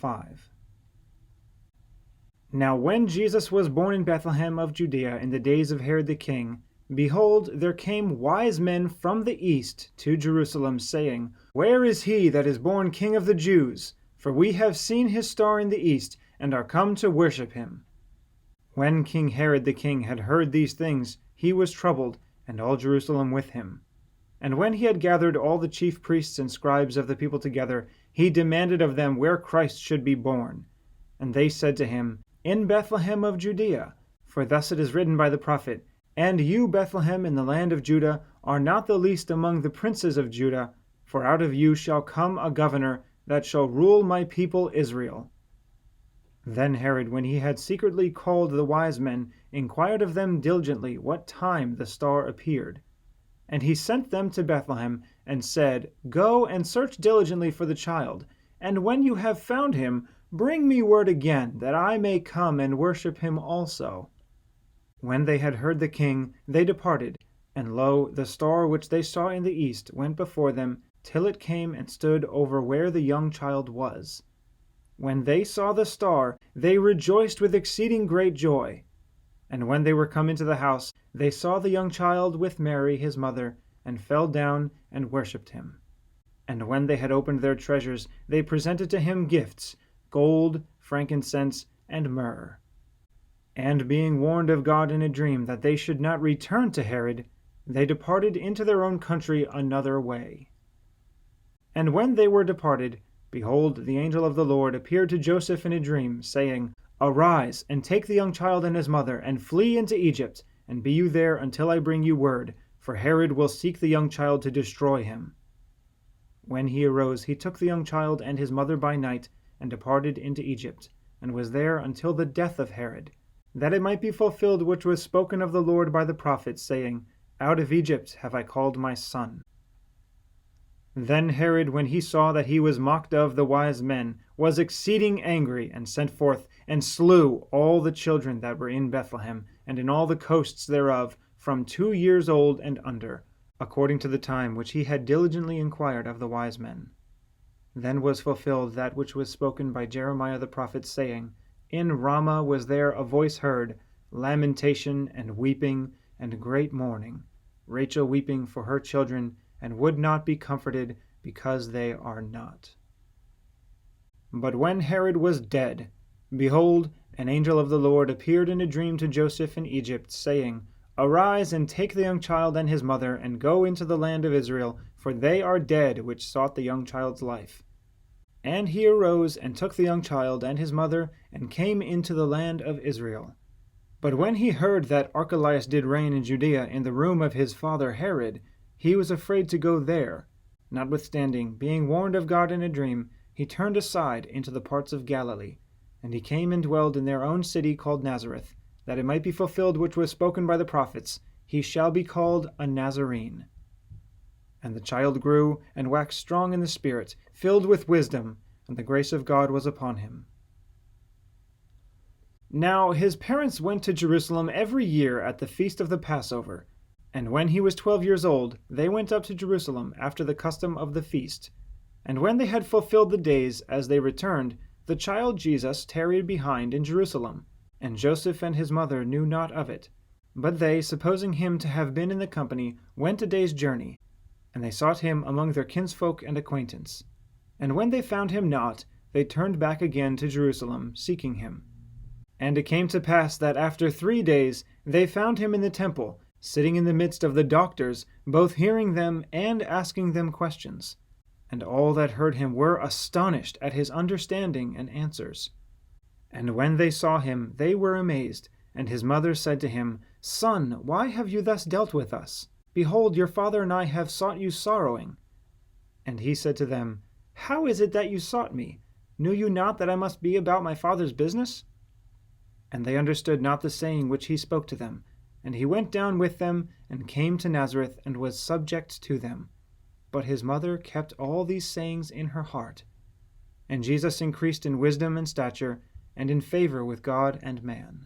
5. Now when Jesus was born in Bethlehem of Judea in the days of Herod the king, behold, there came wise men from the east to Jerusalem, saying, Where is he that is born King of the Jews? For we have seen his star in the east, and are come to worship him. When King Herod the king had heard these things, he was troubled, and all Jerusalem with him. And when he had gathered all the chief priests and scribes of the people together, he demanded of them where Christ should be born. And they said to him, In Bethlehem of Judea, for thus it is written by the prophet, And you, Bethlehem, in the land of Judah, are not the least among the princes of Judah, for out of you shall come a governor that shall rule my people Israel. Then Herod, when he had secretly called the wise men, inquired of them diligently what time the star appeared. And he sent them to Bethlehem, and said, Go and search diligently for the child, and when you have found him, bring me word again, that I may come and worship him also. When they had heard the king, they departed, and lo, the star which they saw in the east went before them, till it came and stood over where the young child was. When they saw the star, they rejoiced with exceeding great joy. And when they were come into the house, they saw the young child with Mary his mother, and fell down and worshipped him. And when they had opened their treasures, they presented to him gifts, gold, frankincense, and myrrh. And being warned of God in a dream that they should not return to Herod, they departed into their own country another way. And when they were departed, behold, the angel of the Lord appeared to Joseph in a dream, saying, Arise, and take the young child and his mother, and flee into Egypt, and be you there until I bring you word, for Herod will seek the young child to destroy him. When he arose, he took the young child and his mother by night, and departed into Egypt, and was there until the death of Herod, that it might be fulfilled which was spoken of the Lord by the prophet, saying, Out of Egypt have I called my son. Then Herod, when he saw that he was mocked of the wise men, was exceeding angry, and sent forth, and slew all the children that were in Bethlehem, and in all the coasts thereof, from 2 years old and under, according to the time which he had diligently inquired of the wise men. Then was fulfilled that which was spoken by Jeremiah the prophet, saying, In Ramah was there a voice heard, lamentation and weeping and great mourning, Rachel weeping for her children, and would not be comforted, because they are not. But when Herod was dead, behold, an angel of the Lord appeared in a dream to Joseph in Egypt, saying, Arise, and take the young child and his mother, and go into the land of Israel, for they are dead which sought the young child's life. And he arose, and took the young child and his mother, and came into the land of Israel. But when he heard that Archelaus did reign in Judea in the room of his father Herod, he was afraid to go there. Notwithstanding, being warned of God in a dream, he turned aside into the parts of Galilee. And he came and dwelled in their own city called Nazareth, that it might be fulfilled which was spoken by the prophets, He shall be called a Nazarene. And the child grew, and waxed strong in the Spirit, filled with wisdom, and the grace of God was upon him. Now his parents went to Jerusalem every year at the feast of the Passover. And when he was 12 years old, they went up to Jerusalem after the custom of the feast. And when they had fulfilled the days, as they returned, the child Jesus tarried behind in Jerusalem. And Joseph and his mother knew not of it. But they, supposing him to have been in the company, went a day's journey. And they sought him among their kinsfolk and acquaintance. And when they found him not, they turned back again to Jerusalem, seeking him. And it came to pass that after 3 days they found him in the temple, sitting in the midst of the doctors, both hearing them and asking them questions. And all that heard him were astonished at his understanding and answers. And when they saw him, they were amazed. And his mother said to him, Son, why have you thus dealt with us? Behold, your father and I have sought you sorrowing. And he said to them, How is it that you sought me? Knew you not that I must be about my father's business? And they understood not the saying which he spoke to them. And he went down with them, and came to Nazareth, and was subject to them. But his mother kept all these sayings in her heart. And Jesus increased in wisdom and stature, and in favor with God and man.